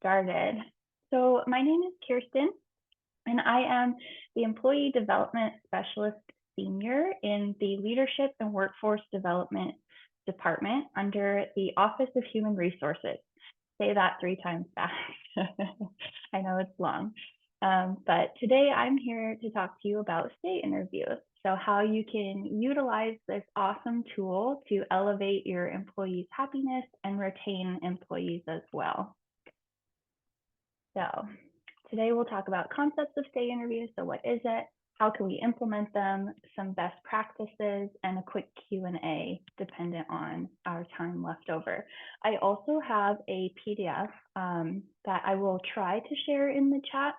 started. So, my name is Kirsten, and I am the Employee Development Specialist Senior in the Leadership and Workforce Development Department under the Office of Human Resources. Say that 3 times fast. I know it's long. But today I'm here to talk to you about stay interviews. So, how you can utilize this awesome tool to elevate your employees' happiness and retain employees as well. So today we'll talk about concepts of stay interviews. So what is it? How can we implement them? Some best practices and a quick Q&A dependent on our time left over. I also have a PDF that I will try to share in the chat.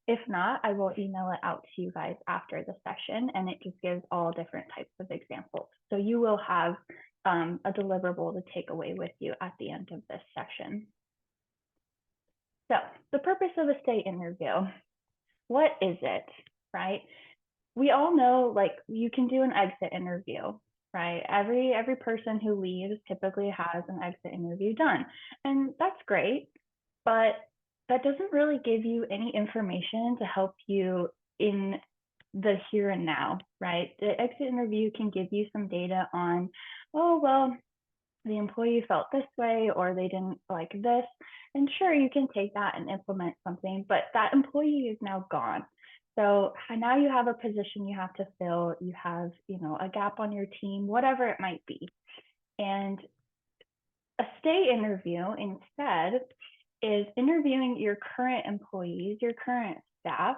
If not, I will email it out to you guys after the session, and it just gives all different types of examples. So you will have a deliverable to take away with you at the end of this session. So the purpose of a stay interview, what is it, right? We all know, like, you can do an exit interview, right? Every person who leaves typically has an exit interview done, and that's great, but that doesn't really give you any information to help you in the here and now, right? The exit interview can give you some data on, oh, well, the employee felt this way or they didn't like this. And sure, you can take that and implement something, but that employee is now gone. So now you have a position you have to fill, you have, a gap on your team, whatever it might be. And a stay interview instead is interviewing your current employees, your current staff,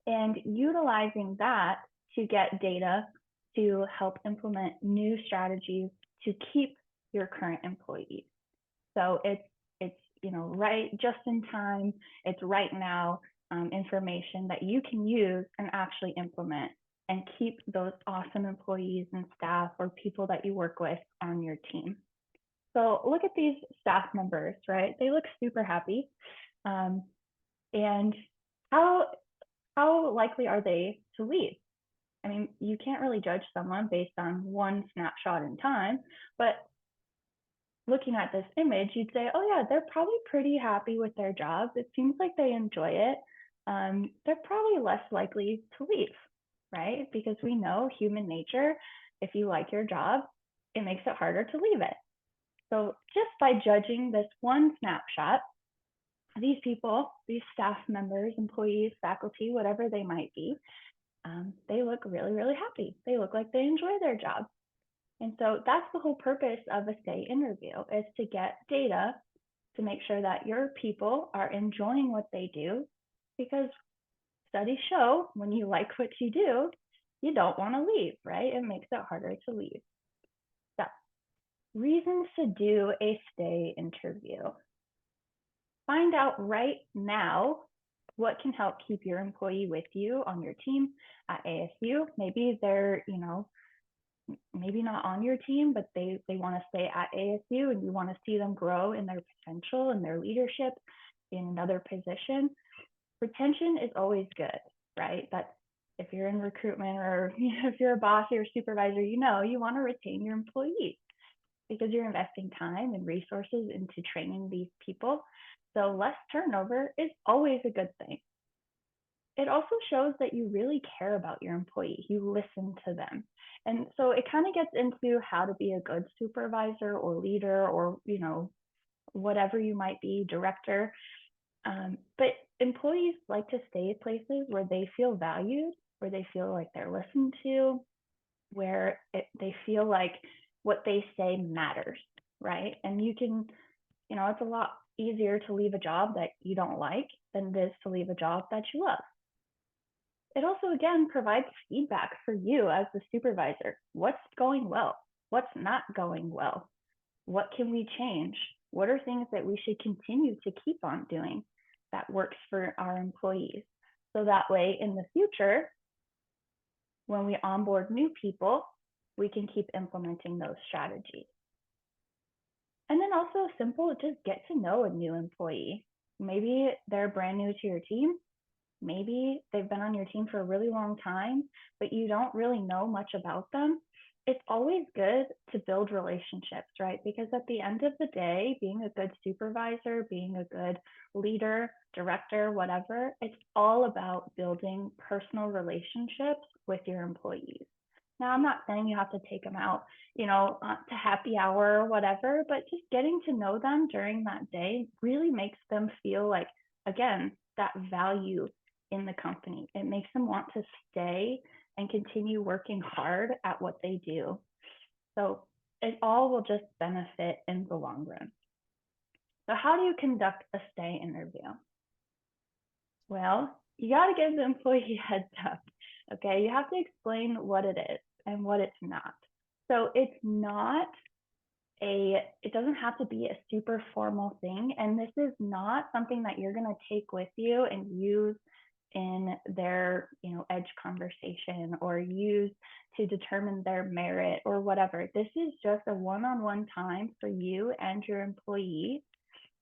and utilizing that to get data to help implement new strategies to keep your current employees. So it's right just in time, it's right now information that you can use and actually implement and keep those awesome employees and staff or people that you work with on your team. So look at these staff members, right? They look super happy. And how likely are they to leave? I mean, you can't really judge someone based on one snapshot in time, but looking at this image, you'd say, oh yeah, they're probably pretty happy with their jobs. It seems like they enjoy it. They're probably less likely to leave, right? Because we know human nature, if you like your job, it makes it harder to leave it. So just by judging this one snapshot, these people, these staff members, employees, faculty, whatever they might be, they look really, really happy. They look like they enjoy their job. And so that's the whole purpose of a stay interview, is to get data to make sure that your people are enjoying what they do, because studies show when you like what you do, you don't want to leave, right? It makes it harder to leave. So, reasons to do a stay interview. Find out right now what can help keep your employee with you on your team at ASU. Maybe they're, maybe not on your team, but they want to stay at ASU and you want to see them grow in their potential and their leadership in another position. Retention is always good, right? That's, if you're in recruitment or if you're a boss or a supervisor, you want to retain your employees because you're investing time and resources into training these people. So less turnover is always a good thing. It also shows that you really care about your employee. You listen to them. And so it kind of gets into how to be a good supervisor or leader or, whatever you might be, director. But employees like to stay at places where they feel valued, where they feel like they're listened to, where they feel like what they say matters, right? And you can, it's a lot easier to leave a job that you don't like than it is to leave a job that you love. It also, again, provides feedback for you as the supervisor. What's going well? What's not going well? What can we change? What are things that we should continue to keep on doing that works for our employees? So that way, in the future, when we onboard new people, we can keep implementing those strategies. And then also simple, just get to know a new employee. Maybe they're brand new to your team. Maybe they've been on your team for a really long time, but you don't really know much about them. it's always good to build relationships, right? Because at the end of the day, being a good supervisor, being a good leader, director, whatever, it's all about building personal relationships with your employees. Now, I'm not saying you have to take them out, to happy hour or whatever, but just getting to know them during that day really makes them feel like, again, that value in the company. It makes them want to stay and continue working hard at what they do. So it all will just benefit in the long run. So, how do you conduct a stay interview? Well, you got to give the employee a heads up. Okay, you have to explain what it is and what it's not. So it doesn't have to be a super formal thing. And this is not something that you're going to take with you and use in their, edge conversation or use to determine their merit or whatever. This is just a one-on-one time for you and your employee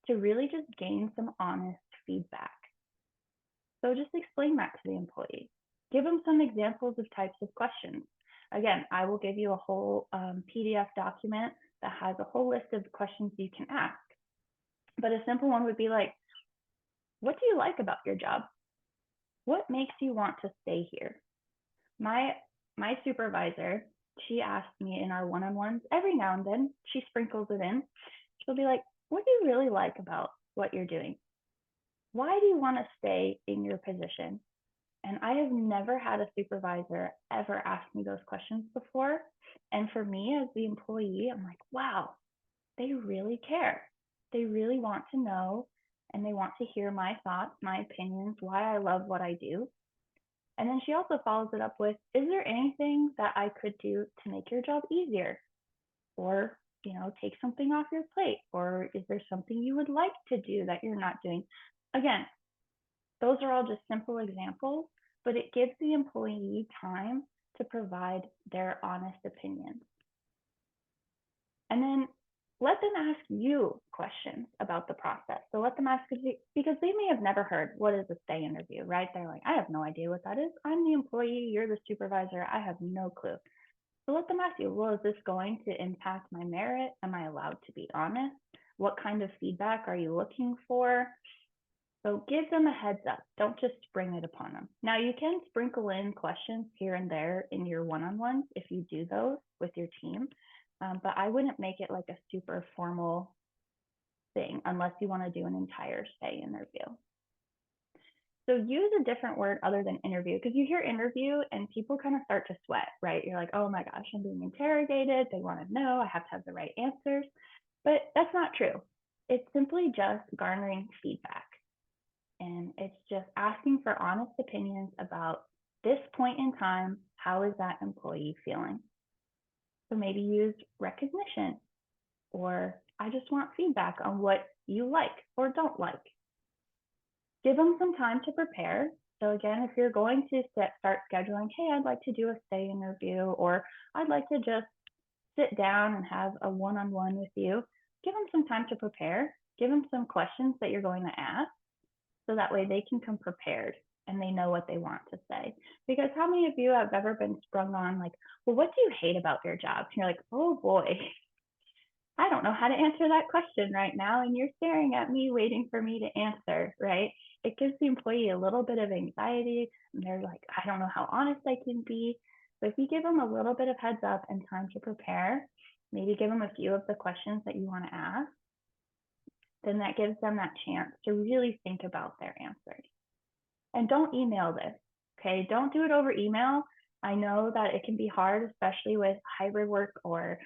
to really just gain some honest feedback. So just explain that to the employee. Give them some examples of types of questions. Again, I will give you a whole PDF document that has a whole list of questions you can ask. But a simple one would be like, what do you like about your job? What makes you want to stay here? My supervisor, she asks me in our one-on-ones every now and then, she sprinkles it in. She'll be like, what do you really like about what you're doing? Why do you want to stay in your position? And I have never had a supervisor ever ask me those questions before. And for me as the employee, I'm like, wow, they really care. They really want to know and they want to hear my thoughts, my opinions, why I love what I do. And then she also follows it up with, is there anything that I could do to make your job easier? Or, take something off your plate? Or is there something you would like to do that you're not doing? Again, those are all just simple examples, but it gives the employee time to provide their honest opinions. And then let them ask you questions about the process. So let them ask, because they may have never heard, what is a stay interview, right? They're like, I have no idea what that is. I'm the employee, you're the supervisor, I have no clue. So let them ask you, well, is this going to impact my merit? Am I allowed to be honest? What kind of feedback are you looking for? So give them a heads up. Don't just spring it upon them. Now, you can sprinkle in questions here and there in your one-on-ones if you do those with your team, but I wouldn't make it like a super formal thing unless you want to do an entire stay interview. So use a different word other than interview, because you hear interview and people kind of start to sweat, right? You're like, oh my gosh, I'm being interrogated. They want to know, I have to have the right answers. But that's not true. It's simply just garnering feedback. And it's just asking for honest opinions about this point in time, how is that employee feeling? So maybe use recognition, or I just want feedback on what you like or don't like. Give them some time to prepare. So again, if you're going to start scheduling, hey, I'd like to do a stay interview, or I'd like to just sit down and have a one-on-one with you, give them some time to prepare. Give them some questions that you're going to ask, so that way they can come prepared and they know what they want to say. Because how many of you have ever been sprung on like, well, what do you hate about your job? And you're like, oh boy, I don't know how to answer that question right now. And you're staring at me waiting for me to answer, right? It gives the employee a little bit of anxiety. And they're like, I don't know how honest I can be. So if you give them a little bit of heads up and time to prepare, maybe give them a few of the questions that you want to ask, then that gives them that chance to really think about their answers. And don't email this, okay? Don't do it over email. I know that it can be hard, especially with hybrid work or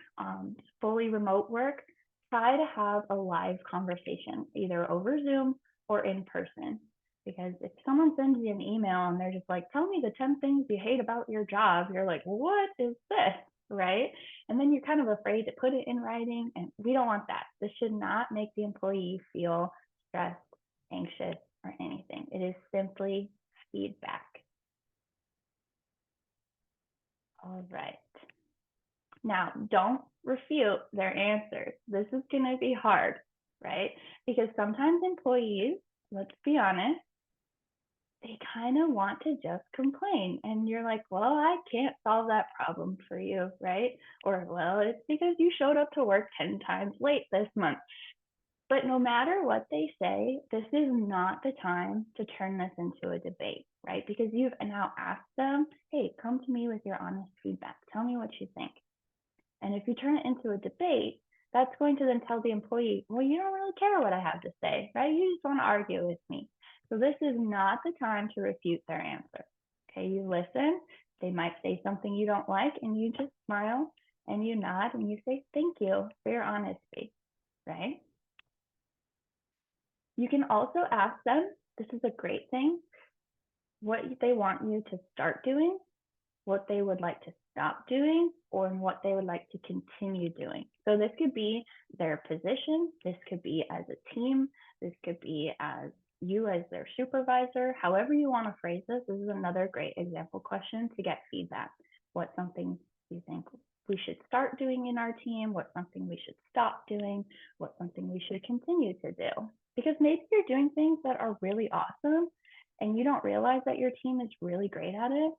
fully remote work. Try to have a live conversation, either over Zoom or in person. Because if someone sends you an email and they're just like, tell me the 10 things you hate about your job, you're like, what is this, right? And then you're kind of afraid to put it in writing, and we don't want that. This should not make the employee feel stressed, anxious, or anything. It is simply feedback. All right. Now, don't refute their answers. This is going to be hard, right? Because sometimes employees, let's be honest, they kind of want to just complain. And you're like, well, I can't solve that problem for you, right? Or, well, it's because you showed up to work 10 times late this month. But no matter what they say, this is not the time to turn this into a debate, right? Because you've now asked them, hey, come to me with your honest feedback. Tell me what you think. And if you turn it into a debate, that's going to then tell the employee, well, you don't really care what I have to say, right? You just want to argue with me. So this is not the time to refute their answer. Okay, you listen. They might say something you don't like, and you just smile and you nod and you say, thank you for your honesty, right? You can also ask them, this is a great thing, what they want you to start doing, what they would like to stop doing, or what they would like to continue doing. So this could be their position, this could be as a team, this could be as you as their supervisor, however you want to phrase this. This is another great example question to get feedback. What's something you think we should start doing in our team? What's something we should stop doing? What's something we should continue to do? Because maybe you're doing things that are really awesome and you don't realize that your team is really great at it.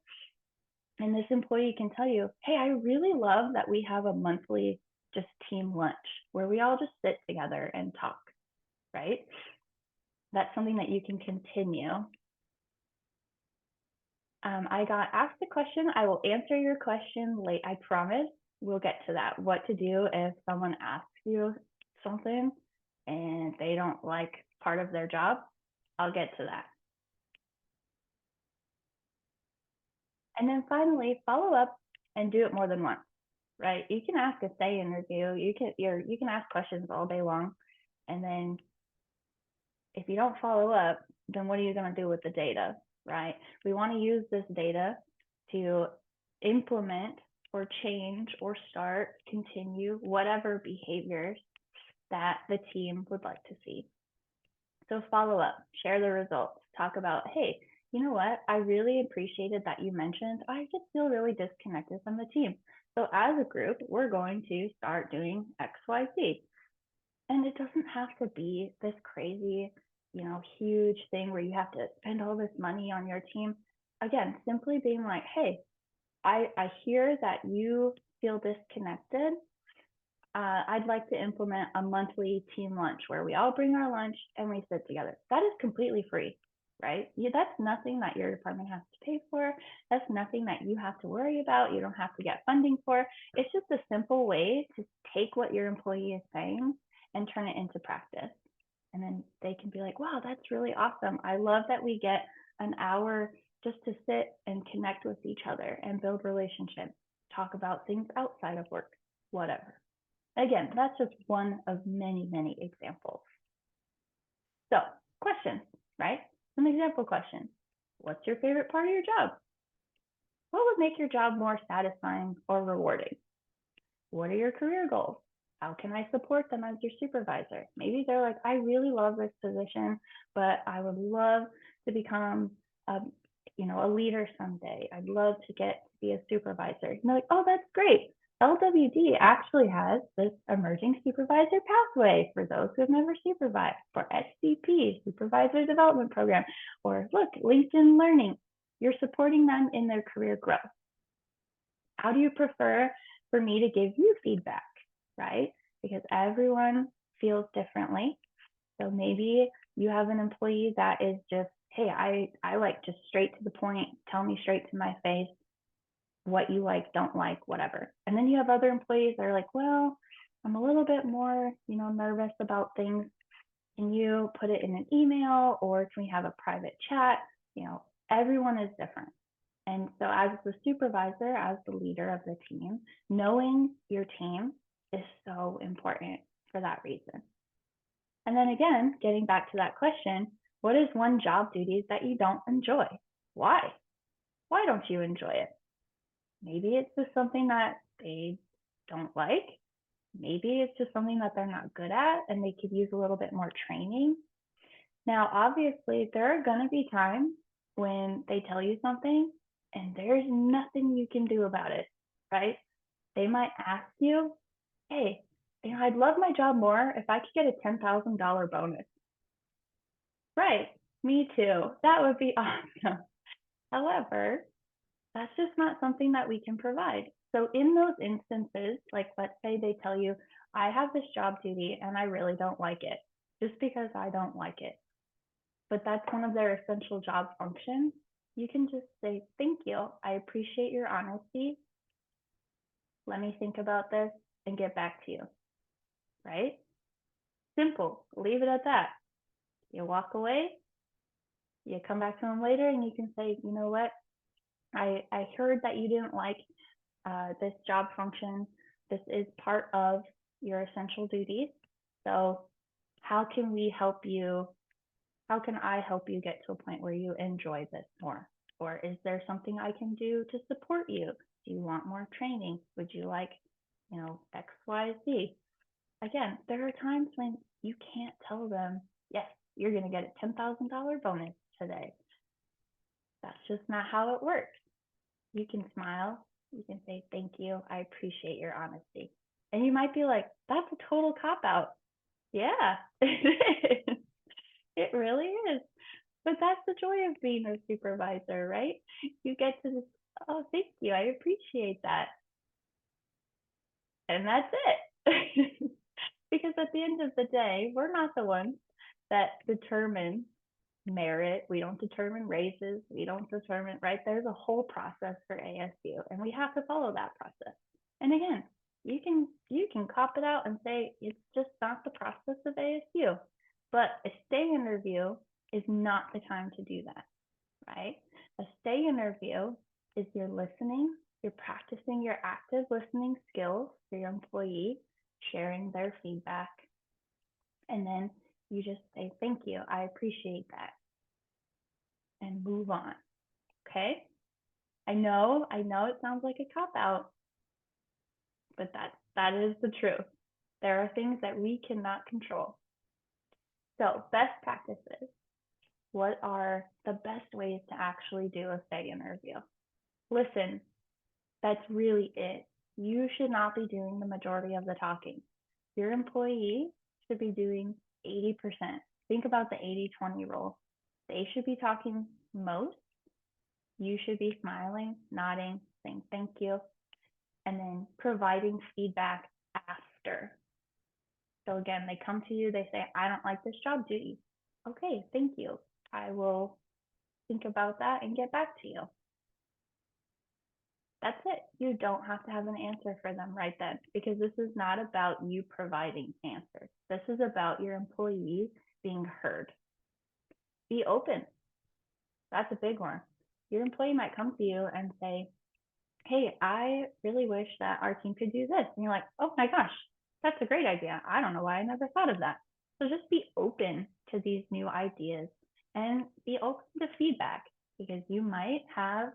And this employee can tell you, hey, I really love that we have a monthly just team lunch where we all just sit together and talk, right? That's something that you can continue. I got asked a question. I will answer your question late. I promise we'll get to that. What to do if someone asks you something and they don't like part of their job. I'll get to that. And then finally, follow up and do it more than once, right? You can ask a stay interview. You can ask questions all day long, and then if you don't follow up, then what are you going to do with the data, right? We want to use this data to implement or change or start, continue whatever behaviors that the team would like to see. So follow up, share the results, talk about, hey, you know what? I really appreciated that you mentioned I just feel really disconnected from the team. So as a group, we're going to start doing XYZ. And it doesn't have to be this crazy, huge thing where you have to spend all this money on your team. Again, simply being like, hey, I hear that you feel disconnected. I'd like to implement a monthly team lunch where we all bring our lunch and we sit together. That is completely free, right? That's nothing that your department has to pay for. That's nothing that you have to worry about. You don't have to get funding for. It's just a simple way to take what your employee is saying and turn it into practice. And then they can be like, wow, that's really awesome. I love that we get an hour just to sit and connect with each other and build relationships, talk about things outside of work, whatever. Again, that's just one of many, many examples. So, questions, right? Some example questions. What's your favorite part of your job? What would make your job more satisfying or rewarding? What are your career goals? How can I support them as your supervisor? Maybe they're like, I really love this position, but I would love to become a leader someday. I'd love to get to be a supervisor. And they're like, oh, that's great. LWD actually has this emerging supervisor pathway for those who have never supervised, for SCP, Supervisor Development Program, or look, LinkedIn Learning. You're supporting them in their career growth. How do you prefer for me to give you feedback, right? Because everyone feels differently. So maybe you have an employee that is just, hey, I like just straight to the point, tell me straight to my face what you like, don't like, whatever. And then you have other employees that are like, well, I'm a little bit more, nervous about things. Can you put it in an email or can we have a private chat? Everyone is different. And so as the supervisor, as the leader of the team, knowing your team is so important for that reason. And then again, getting back to that question, what is one job duty that you don't enjoy? Why? Why don't you enjoy it? Maybe it's just something that they don't like. Maybe it's just something that they're not good at and they could use a little bit more training. Now, obviously, there are going to be times when they tell you something and there's nothing you can do about it, right? They might ask you, hey, I'd love my job more if I could get a $10,000 bonus. Right. Me too. That would be awesome. However, that's just not something that we can provide. So in those instances, like let's say they tell you, I have this job duty and I really don't like it, just because I don't like it, but that's one of their essential job functions, you can just say, thank you. I appreciate your honesty. Let me think about this and get back to you, right? Simple. Leave it at that. You walk away, you come back to them later and you can say, you know what? I heard that you didn't like this job function. This is part of your essential duties. So how can we help you? How can I help you get to a point where you enjoy this more? Or is there something I can do to support you? Do you want more training? Would you like, X, Y, Z? Again, there are times when you can't tell them, yes, you're going to get a $10,000 bonus today. That's just not how it works. You can smile. You can say, thank you. I appreciate your honesty. And you might be like, that's a total cop out. Yeah, it is. It really is. But that's the joy of being a supervisor, right? You get to just, oh, thank you. I appreciate that. And that's it. Because at the end of the day, we're not the ones that determine merit. We don't determine raises. We don't determine, right? There's a whole process for ASU, and we have to follow that process. And again, you can cop it out and say it's just not the process of ASU. But a stay interview is not the time to do that, right? A stay interview is you're listening, you're practicing your active listening skills for your employee, sharing their feedback, and then you just say, thank you, I appreciate that, and move on. Okay? I know it sounds like a cop out, but that is the truth. There are things that we cannot control. So, best practices. What are the best ways to actually do a stay interview? Listen, that's really it. You should not be doing the majority of the talking. Your employee should be doing 80%. Think about the 80-20 rule. They should be talking most. You should be smiling, nodding, saying thank you, and then providing feedback after. So again, they come to you, they say, I don't like this job duty. Okay, thank you. I will think about that and get back to you. That's it. You don't have to have an answer for them right then, because this is not about you providing answers. This is about your employees being heard. Be open. That's a big one. Your employee might come to you and say, hey, I really wish that our team could do this. And you're like, oh my gosh, that's a great idea. I don't know why I never thought of that. So just be open to these new ideas and be open to feedback, because you might have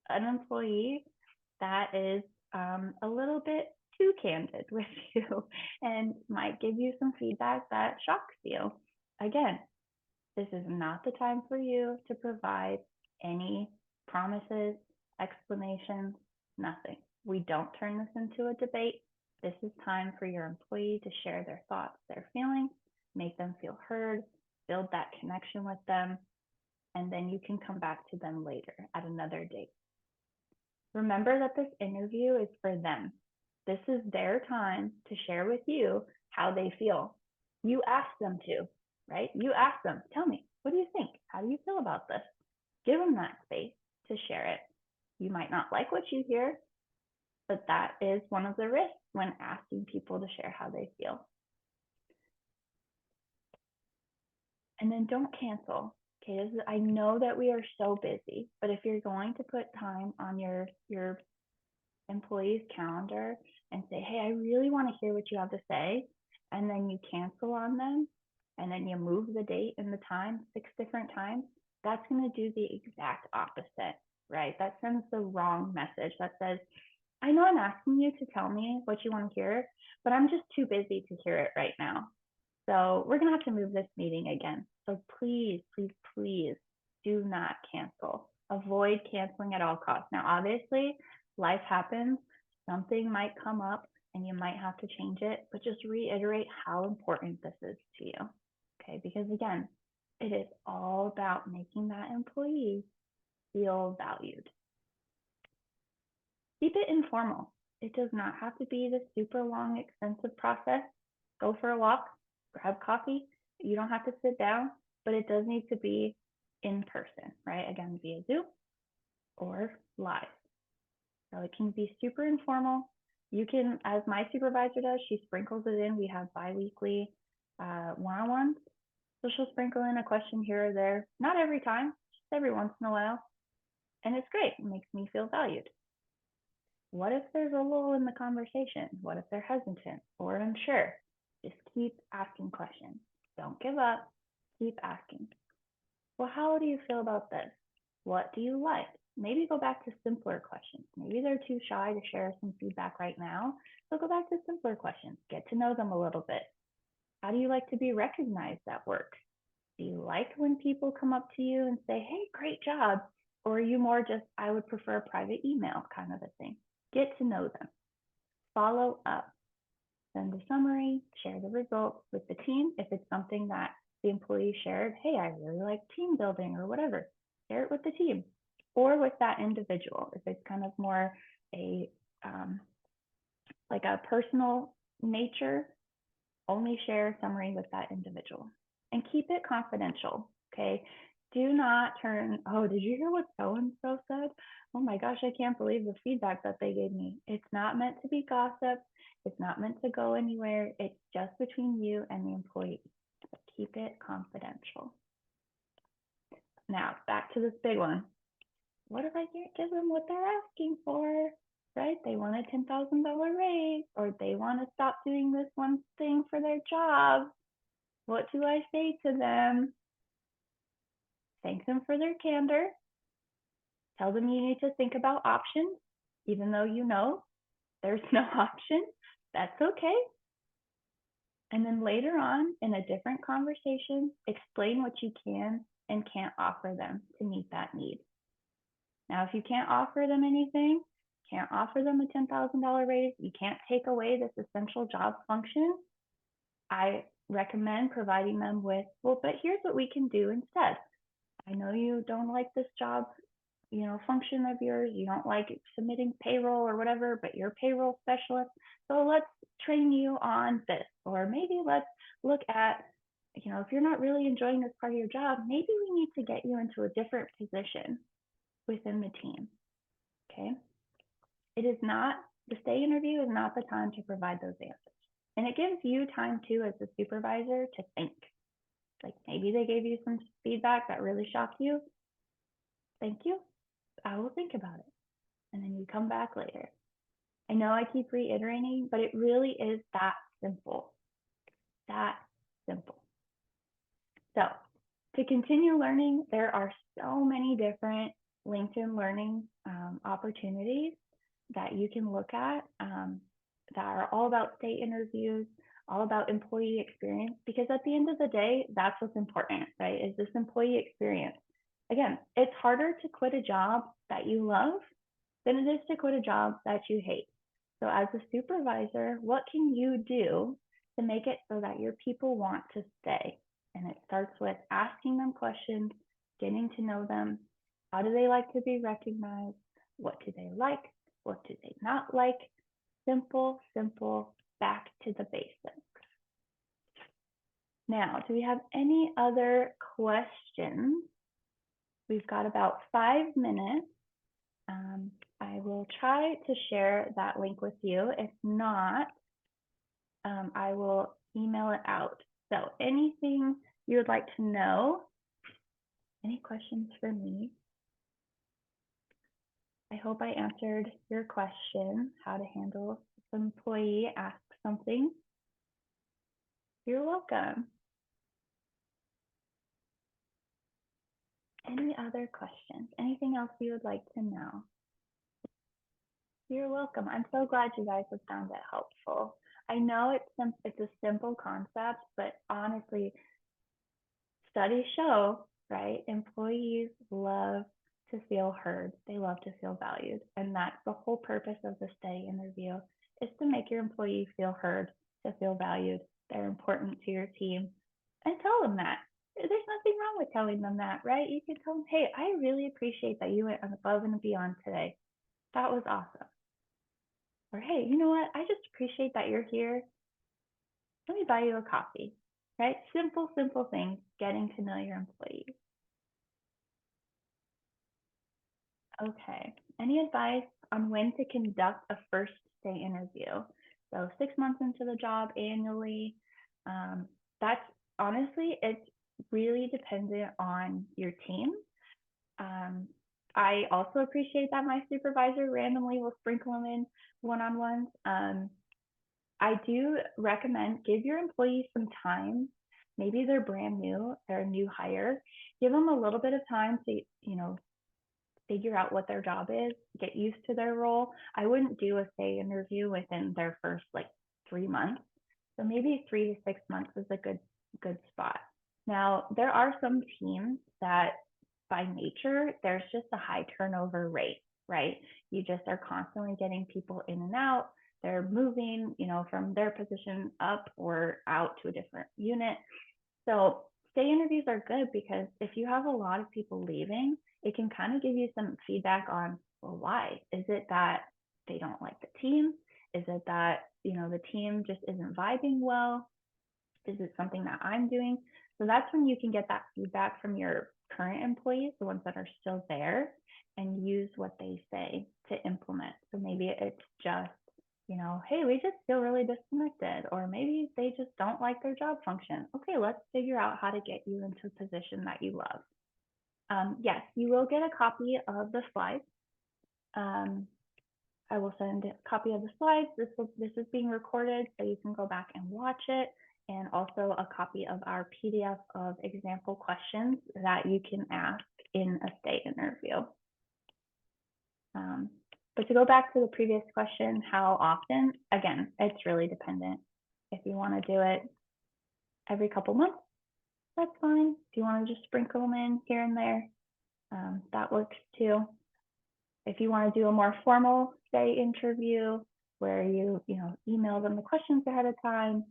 an employee that is a little bit too candid with you and might give you some feedback that shocks you. Again, this is not the time for you to provide any promises, explanations, nothing. We don't turn this into a debate. This is time for your employee to share their thoughts, their feelings, make them feel heard, build that connection with them, and then you can come back to them later at another date. Remember that this interview is for them. This is their time to share with you how they feel. You ask them to, right? You ask them, tell me, what do you think? How do you feel about this? Give them that space to share it. You might not like what you hear, but that is one of the risks when asking people to share how they feel. And then don't cancel. Okay, I know that we are so busy, but if you're going to put time on your employee's calendar and say, hey, I really want to hear what you have to say, and then you cancel on them, and then you move the date and the time 6 different times, that's going to do the exact opposite, right? That sends the wrong message that says, I know I'm asking you to tell me what you want to hear, but I'm just too busy to hear it right now. So we're going to have to move this meeting again. So please, please, please do not cancel. Avoid canceling at all costs. Now, obviously, life happens. Something might come up and you might have to change it, but just reiterate how important this is to you. Okay, because again, It is all about making that employee feel valued. Keep it informal. It does not have to be this super long, expensive process. Go for a walk, grab coffee. You don't have to sit down, but it does need to be in person, right? Again, via Zoom or live. So it can be super informal. You can, as my supervisor does, she sprinkles it in. We have bi-weekly one-on-ones. So she'll sprinkle in a question here or there, not every time, just every once in a while. And it's great. It makes me feel valued. What if there's a lull in the conversation? What if they're hesitant or unsure? Just keep asking questions. Don't give up. Keep asking. Well, how do you feel about this? What do you like? Maybe go back to simpler questions. Maybe they're too shy to share some feedback right now. So go back to simpler questions. Get to know them a little bit. How do you like to be recognized at work? Do you like when people come up to you and say, hey, great job? Or are you more just, I would prefer a private email kind of a thing? Get to know them. Follow up. Send a summary, share the results with the team. If it's something that the employee shared, hey, I really like team building or whatever, share it with the team or with that individual. If it's kind of more a like a personal nature, only share a summary with that individual and keep it confidential. Okay. Do not turn, oh, did you hear what so-and-so said? Oh my gosh, I can't believe the feedback that they gave me. It's not meant to be gossip. It's not meant to go anywhere. It's just between you and the employee. So keep it confidential. Now, back to this big one. What if I can't give them what they're asking for? Right? They want a $10,000 raise, or they want to stop doing this one thing for their job. What do I say to them? Thank them for their candor. Tell them you need to think about options, even though you know there's no option. That's okay. And then later on, in a different conversation, explain what you can and can't offer them to meet that need. Now, if you can't offer them anything, can't offer them a $10,000 raise, you can't take away this essential job function, I recommend providing them with, well, but here's what we can do instead. I know you don't like this job, function of yours. You don't like submitting payroll or whatever, but you're a payroll specialist. So let's train you on this. Or maybe let's look at, if you're not really enjoying this part of your job, maybe we need to get you into a different position within the team. Okay. The stay interview is not the time to provide those answers. And it gives you time too, as a supervisor, to think. Like maybe they gave you some feedback that really shocked you. Thank you. I will think about it. And then you come back later. I know I keep reiterating, but it really is that simple. That simple. So to continue learning, there are so many different LinkedIn learning opportunities that you can look at that are all about state interviews, all about employee experience, because at the end of the day, that's what's important, right? Is this employee experience. Again, it's harder to quit a job that you love than it is to quit a job that you hate. So as a supervisor, what can you do to make it so that your people want to stay? And it starts with asking them questions, getting to know them. How do they like to be recognized? What do they like? What do they not like? Simple, simple, back to the basics. Now, do we have any other questions? We've got about 5 minutes. I will try to share that link with you. If not, I will email it out. So anything you would like to know? Any questions for me? I hope I answered your question, how to handle if an employee asks something. You're welcome. Any other questions? Anything else you would like to know? You're welcome. I'm so glad you guys have found it helpful. I know it's a simple concept, but honestly, studies show, right? Employees love to feel heard. They love to feel valued. And that's the whole purpose of the stay interview, is to make your employee feel heard, to feel valued. They're important to your team. And tell them that. There's nothing wrong telling them that, right? You can tell them, hey, I really appreciate that you went above and beyond today. That was awesome. Or, hey, you know what? I just appreciate that you're here. Let me buy you a coffee, right? Simple, simple things, getting to know your employees. Okay. Any advice on when to conduct a first day interview? So 6 months into the job annually. That's honestly, it's really dependent on your team. Um, I also appreciate that my supervisor randomly will sprinkle them in one-on-ones. I do recommend give your employees some time. Maybe they're brand new, they're a new hire. Give them a little bit of time to, figure out what their job is, get used to their role. I wouldn't do a say interview within their first like 3 months. So maybe 3 to 6 months is a good spot. Now, there are some teams that by nature, there's just a high turnover rate, right? You just are constantly getting people in and out. They're moving, from their position up or out to a different unit. So stay interviews are good because if you have a lot of people leaving, it can kind of give you some feedback on, well, why? Is it that they don't like the team? Is it that, the team just isn't vibing well? Is it something that I'm doing? So that's when you can get that feedback from your current employees, the ones that are still there, and use what they say to implement. So maybe it's just, hey, we just feel really disconnected, or maybe they just don't like their job function. Okay, let's figure out how to get you into a position that you love. Yes, you will get a copy of the slides. I will send a copy of the slides. This is being recorded, so you can go back and watch it, and also a copy of our PDF of example questions that you can ask in a stay interview. But to go back to the previous question, how often? Again, it's really dependent. If you want to do it every couple months, that's fine. If you want to just sprinkle them in here and there, that works too. If you want to do a more formal say interview where you email them the questions ahead of time,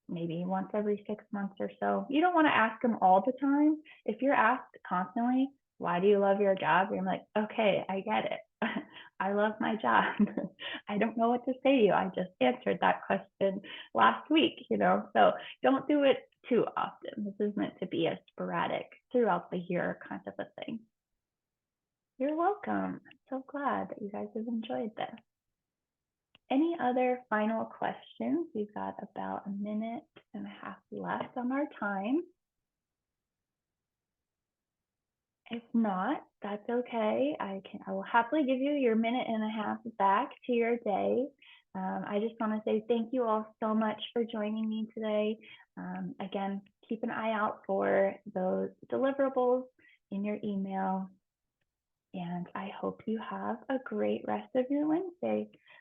maybe once every 6 months or so. You don't want to ask them all the time. If you're asked constantly, why do you love your job? You're like, okay, I get it. I love my job. I don't know what to say to you. I just answered that question last week, so don't do it too often. This is meant to be a sporadic throughout the year kind of a thing. You're welcome. I'm so glad that you guys have enjoyed this. Any other final questions? We've got about 1.5 minutes left on our time. If not, that's okay. I will happily give you your 1.5 minutes back to your day. I just want to say thank you all so much for joining me today. Again, keep an eye out for those deliverables in your email. And I hope you have a great rest of your Wednesday.